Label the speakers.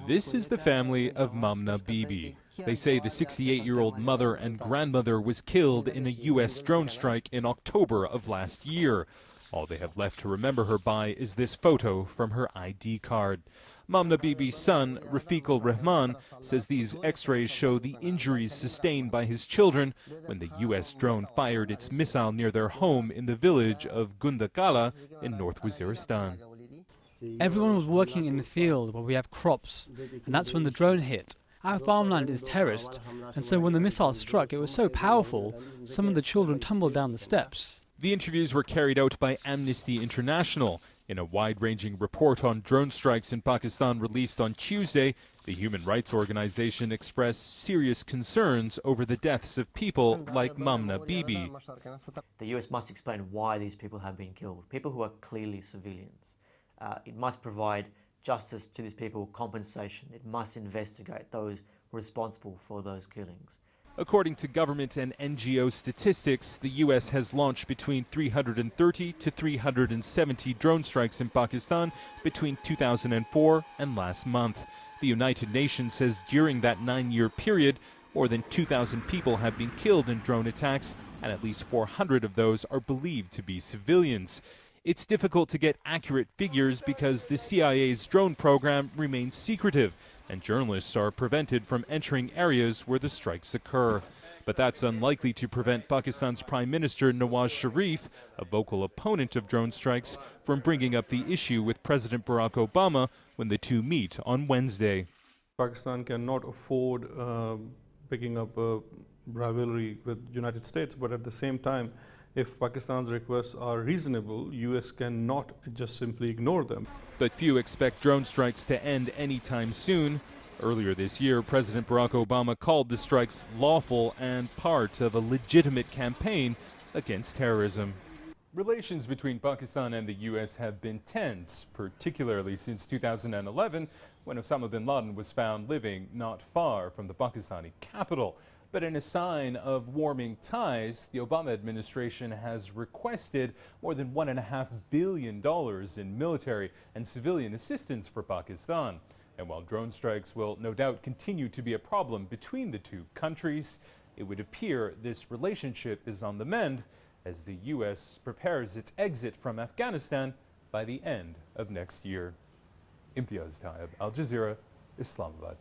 Speaker 1: This is the family of Mamna Bibi. They say the 68-year-old mother and grandmother was killed in a U.S. drone strike in October of last year. All they have left to remember her by is this photo from her ID card. Mamna Bibi's son, Rafiqul Rahman, says these x-rays show the injuries sustained by his children when the U.S. drone fired its missile near their home in the village of Gundakala in North Waziristan.
Speaker 2: Everyone was working in the field where we have crops, and that's when the drone hit. Our farmland is terraced, and so when the missile struck, it was so powerful, some of the children tumbled down the steps.
Speaker 1: The interviews were carried out by Amnesty International. In a wide-ranging report on drone strikes in Pakistan released on Tuesday, the human rights organization expressed serious concerns over the deaths of people like Mamna Bibi.
Speaker 3: The US must explain why these people have been killed, people who are clearly civilians. It must provide justice to these people, compensation. It must investigate those responsible for those killings.
Speaker 1: According to government and NGO statistics, the U.S. has launched between 330 to 370 drone strikes in Pakistan between 2004 and last month. The United Nations says during that 9-year period, more than 2,000 people have been killed in drone attacks, and at least 400 of those are believed to be civilians. It's difficult to get accurate figures because the CIA's drone program remains secretive, and journalists are prevented from entering areas where the strikes occur. But that's unlikely to prevent Pakistan's Prime Minister Nawaz Sharif, a vocal opponent of drone strikes, from bringing up the issue with President Barack Obama when the two meet on Wednesday.
Speaker 4: Pakistan cannot afford picking up a rivalry with the United States, but at the same time, if Pakistan's requests are reasonable, US cannot just simply ignore them.
Speaker 1: But few expect drone strikes to end anytime soon. Earlier this year, President Barack Obama called the strikes lawful and part of a legitimate campaign against terrorism. Relations between Pakistan and the U.S. have been tense, particularly since 2011, when Osama bin Laden was found living not far from the Pakistani capital. But in a sign of warming ties, the Obama administration has requested more than $1.5 billion in military and civilian assistance for Pakistan. And while drone strikes will no doubt continue to be a problem between the two countries, it would appear this relationship is on the mend as the U.S. prepares its exit from Afghanistan by the end of next year. Imtiaz, Tyab, Al Jazeera, Islamabad.